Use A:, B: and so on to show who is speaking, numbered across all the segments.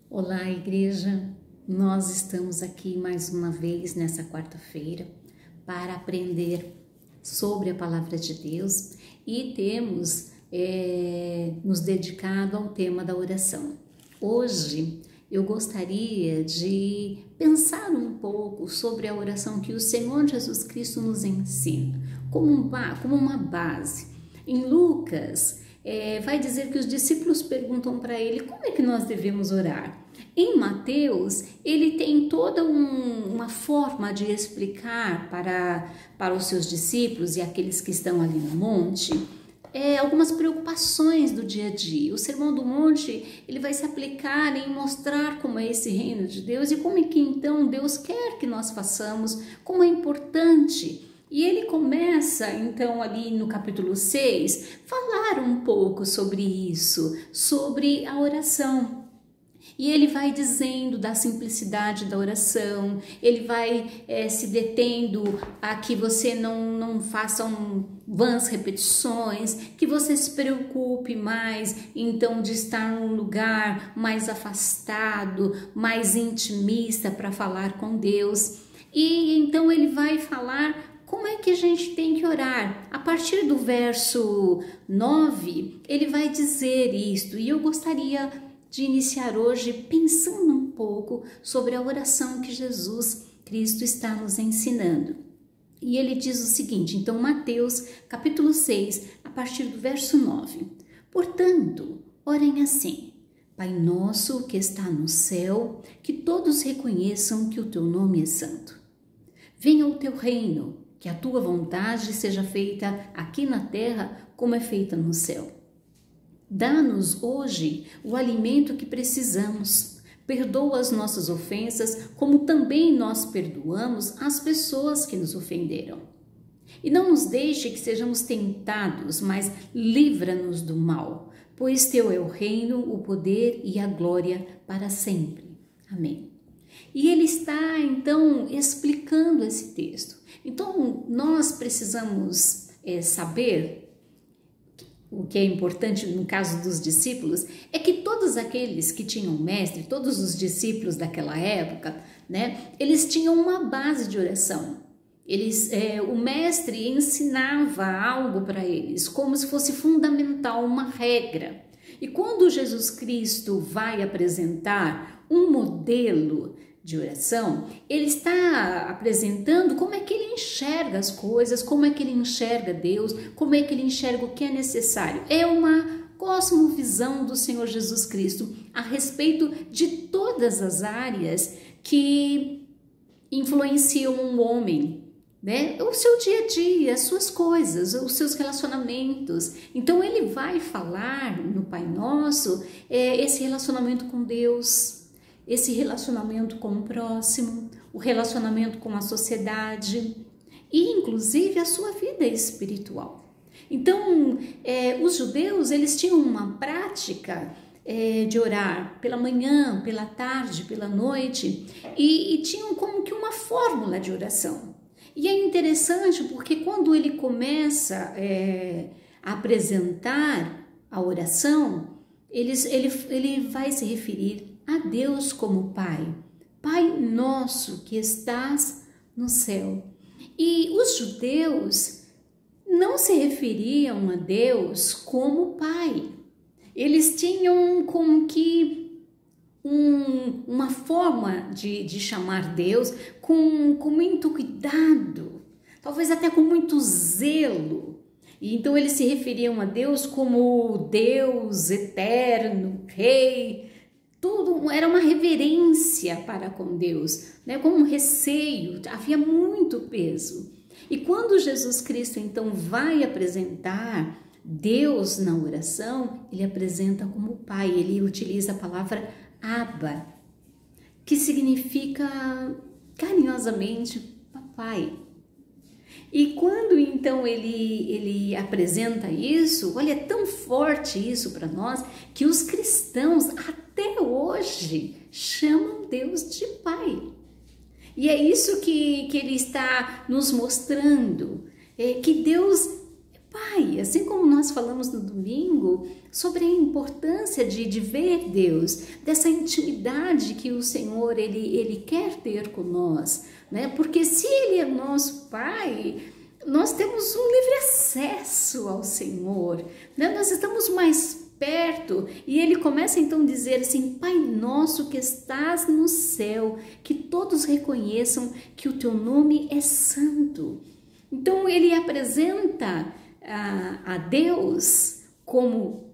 A: Olá, igreja! Nós estamos aqui mais uma vez nessa quarta-feira para aprender sobre a palavra de Deus e temos nos dedicado ao tema da oração. Hoje eu gostaria de pensar um pouco sobre a oração que o Senhor Jesus Cristo nos ensina, como uma base. Em Lucas, vai dizer que os discípulos perguntam para ele como é que nós devemos orar. Em Mateus, ele tem toda uma forma de explicar para os seus discípulos e aqueles que estão ali no monte, algumas preocupações do dia a dia. O Sermão do Monte, ele vai se aplicar em mostrar como é esse reino de Deus e como é que então Deus quer que nós façamos, como é importante. E ele começa, então, ali no capítulo 6, falar um pouco sobre isso, sobre a oração. E ele vai dizendo da simplicidade da oração, ele vai se detendo a que você não faça vãs repetições, que você se preocupe mais, então, de estar num lugar mais afastado, mais intimista para falar com Deus. E então ele vai falar como é que a gente tem que orar? A partir do verso 9, ele vai dizer isto, e eu gostaria de iniciar hoje pensando um pouco sobre a oração que Jesus Cristo está nos ensinando. E ele diz o seguinte, então Mateus capítulo 6, a partir do verso 9. Portanto, orem assim: Pai nosso que está no céu, que todos reconheçam que o teu nome é santo. Venha o teu reino, que a tua vontade seja feita aqui na terra como é feita no céu. Dá-nos hoje o alimento que precisamos. Perdoa as nossas ofensas, como também nós perdoamos as pessoas que nos ofenderam. E não nos deixe que sejamos tentados, mas livra-nos do mal, pois teu é o reino, o poder e a glória para sempre. Amém. E ele está, então, explicando esse texto. Então, nós precisamos saber, o que é importante no caso dos discípulos, é que todos aqueles que tinham mestre, todos os discípulos daquela época, né, eles tinham uma base de oração. O mestre ensinava algo para eles, como se fosse fundamental, uma regra. E quando Jesus Cristo vai apresentar um modelo de oração, ele está apresentando como é que ele enxerga as coisas, como é que ele enxerga Deus, como é que ele enxerga o que é necessário. É uma cosmovisão do Senhor Jesus Cristo a respeito de todas as áreas que influenciam um homem, né? O seu dia a dia, as suas coisas, os seus relacionamentos. Então ele vai falar no Pai Nosso esse relacionamento com Deus, esse relacionamento com o próximo, o relacionamento com a sociedade e inclusive a sua vida espiritual. Então, os judeus, eles tinham uma prática de orar pela manhã, pela tarde, pela noite e tinham como que uma fórmula de oração. E é interessante porque quando ele começa a apresentar a oração, ele vai se referir a Deus como Pai. Pai nosso que estás no céu. E os judeus não se referiam a Deus como Pai. Eles tinham como que uma forma de chamar Deus com muito cuidado, talvez até com muito zelo. E então eles se referiam a Deus como Deus eterno, Rei. Tudo era uma reverência para com Deus, né? Com um receio, havia muito peso. E quando Jesus Cristo então vai apresentar Deus na oração, ele apresenta como Pai, ele utiliza a palavra Abba, que significa carinhosamente papai. E quando então ele apresenta isso, olha, é tão forte isso para nós, que os cristãos até hoje chamam Deus de Pai. E é isso que ele está nos mostrando, que Deus é Pai, assim como nós falamos no domingo sobre a importância de ver Deus, dessa intimidade que o Senhor ele quer ter com nós, né? Porque se Ele é nosso Pai, nós temos um livre acesso ao Senhor, né? Nós estamos mais perto, e ele começa então a dizer assim: Pai nosso que estás no céu, que todos reconheçam que o teu nome é santo. Então ele apresenta a Deus como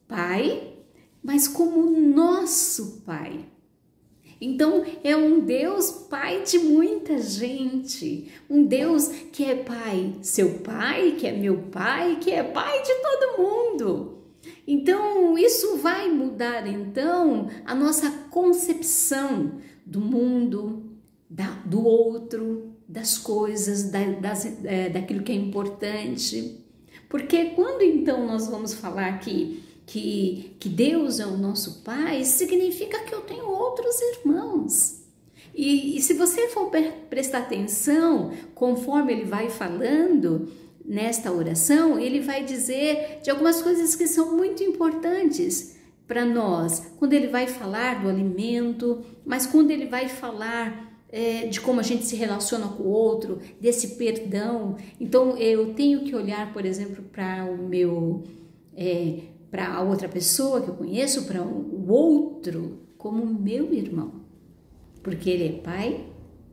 A: Pai, mas como nosso Pai. Então é um Deus Pai de muita gente, um Deus que é Pai, seu Pai, que é meu Pai, que é Pai de todo mundo. Então isso vai mudar então a nossa concepção do mundo, do outro, das coisas, daquilo que é importante. Porque quando então nós vamos falar que Deus é o nosso Pai, significa que eu tenho outros irmãos. E se você for prestar atenção, conforme ele vai falando nesta oração, ele vai dizer de algumas coisas que são muito importantes para nós. Quando ele vai falar do alimento, mas quando ele vai falar de como a gente se relaciona com o outro, desse perdão. Então eu tenho que olhar, por exemplo, para para a outra pessoa que eu conheço, para o outro, como meu irmão, porque ele é Pai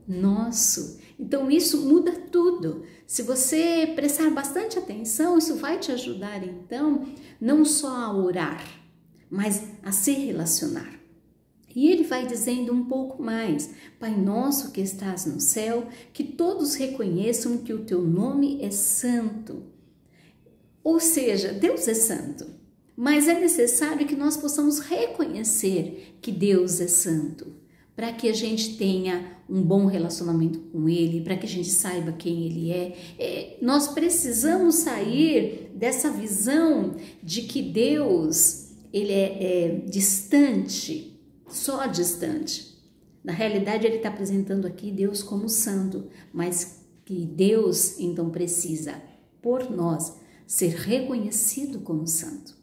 A: nosso. Então isso muda tudo. Se você prestar bastante atenção, isso vai te ajudar então não só a orar, mas a se relacionar. E ele vai dizendo um pouco mais: Pai nosso que estás no céu, que todos reconheçam que o teu nome é santo. Ou seja, Deus é santo, mas é necessário que nós possamos reconhecer que Deus é santo, para que a gente tenha um bom relacionamento com Ele, para que a gente saiba quem Ele é. Nós precisamos sair dessa visão de que Deus ele é distante, só distante. Na realidade, ele está apresentando aqui Deus como santo, mas que Deus então precisa, por nós, ser reconhecido como santo,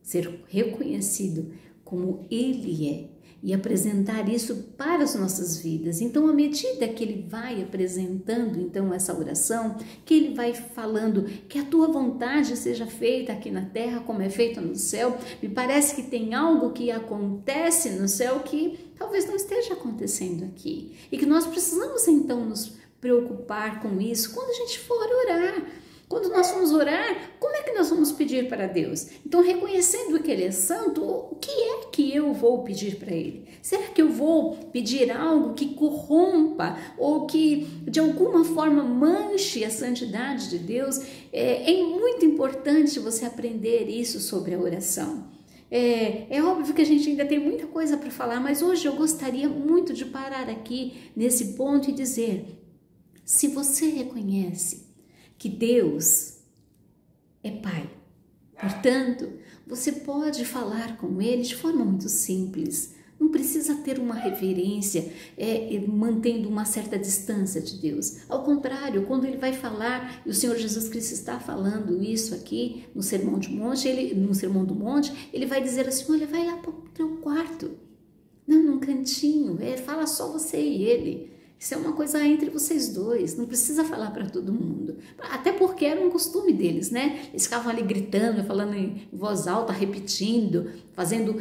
A: ser reconhecido como Ele é, e apresentar isso para as nossas vidas. Então, à medida que ele vai apresentando então essa oração, que ele vai falando que a tua vontade seja feita aqui na terra como é feita no céu, me parece que tem algo que acontece no céu que talvez não esteja acontecendo aqui, e que nós precisamos então nos preocupar com isso quando a gente for orar. Quando nós vamos orar, como é que nós vamos pedir para Deus? Então, reconhecendo que Ele é santo, o que é que eu vou pedir para Ele? Será que eu vou pedir algo que corrompa ou que de alguma forma manche a santidade de Deus? É muito importante você aprender isso sobre a oração. É óbvio que a gente ainda tem muita coisa para falar, mas hoje eu gostaria muito de parar aqui nesse ponto e dizer: se você reconhece que Deus é Pai, portanto, você pode falar com Ele de forma muito simples. Não precisa ter uma reverência, mantendo uma certa distância de Deus. Ao contrário, quando Ele vai falar, e o Senhor Jesus Cristo está falando isso aqui no Sermão do Monte, Ele vai dizer assim: olha, vai lá para o teu quarto, não, num cantinho, fala só você e Ele. Isso é uma coisa entre vocês dois, não precisa falar para todo mundo. Até porque era um costume deles, né? Eles ficavam ali gritando, falando em voz alta, repetindo, fazendo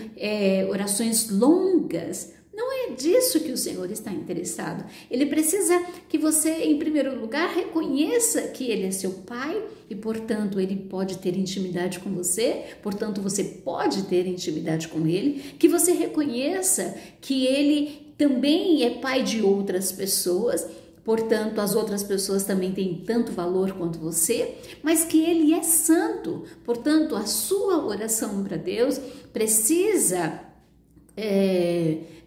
A: orações longas. Não é disso que o Senhor está interessado. Ele precisa que você, em primeiro lugar, reconheça que Ele é seu Pai e, portanto, Ele pode ter intimidade com você, portanto, você pode ter intimidade com Ele, que você reconheça que Ele também é Pai de outras pessoas, portanto, as outras pessoas também têm tanto valor quanto você, mas que Ele é santo, portanto, a sua oração para Deus precisa,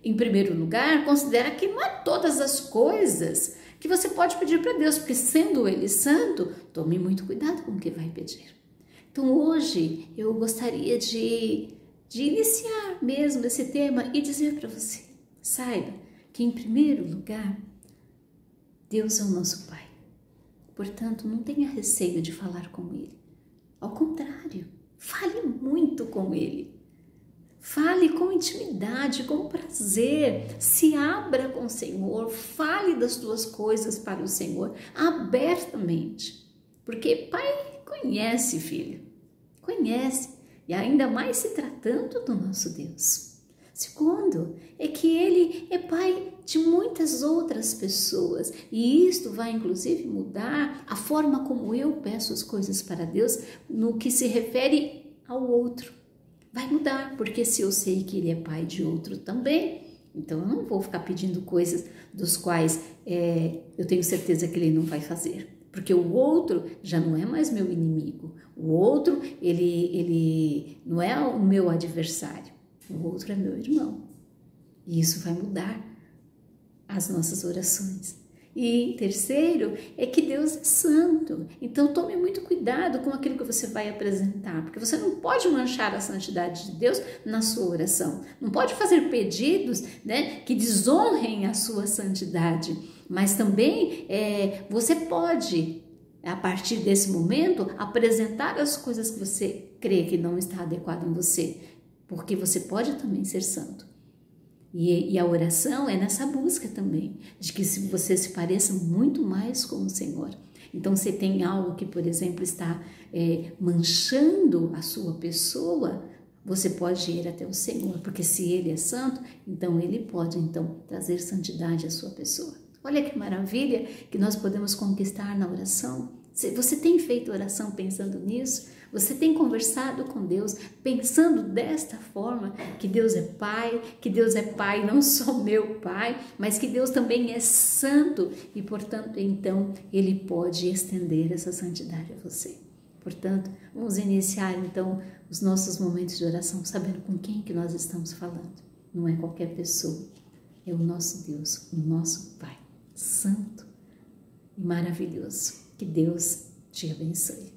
A: em primeiro lugar, considerar que não é todas as coisas que você pode pedir para Deus, porque sendo Ele santo, tome muito cuidado com o que vai pedir. Então, hoje, eu gostaria de iniciar mesmo esse tema e dizer para você: saiba que, em primeiro lugar, Deus é o nosso Pai. Portanto, não tenha receio de falar com Ele. Ao contrário, fale muito com Ele. Fale com intimidade, com prazer, se abra com o Senhor, fale das tuas coisas para o Senhor abertamente, porque Pai conhece, filho, conhece, e ainda mais se tratando do nosso Deus. Segundo, é que Ele é Pai de muitas outras pessoas, e isto vai inclusive mudar a forma como eu peço as coisas para Deus no que se refere ao outro. Vai mudar, porque se eu sei que Ele é pai de outro também, então eu não vou ficar pedindo coisas dos quais eu tenho certeza que Ele não vai fazer. Porque o outro já não é mais meu inimigo. O outro, ele não é o meu adversário. O outro é meu irmão. E isso vai mudar as nossas orações. E terceiro, é que Deus é santo. Então tome muito cuidado com aquilo que você vai apresentar, porque você não pode manchar a santidade de Deus na sua oração. Não pode fazer pedidos, né, que desonrem a sua santidade. Mas também você pode, a partir desse momento, apresentar as coisas que você crê que não está adequado em você, porque você pode também ser santo. E a oração é nessa busca também, de que você se pareça muito mais com o Senhor. Então, se tem algo que, por exemplo, está manchando a sua pessoa, você pode ir até o Senhor, porque se Ele é santo, então Ele pode trazer santidade à sua pessoa. Olha que maravilha que nós podemos conquistar na oração. Você tem feito oração pensando nisso? Você tem conversado com Deus pensando desta forma, que Deus é Pai não só meu Pai, mas que Deus também é santo e, portanto, então, Ele pode estender essa santidade a você. Portanto, vamos iniciar então os nossos momentos de oração sabendo com quem que nós estamos falando. Não é qualquer pessoa, é o nosso Deus, o nosso Pai, santo e maravilhoso. Que Deus te abençoe.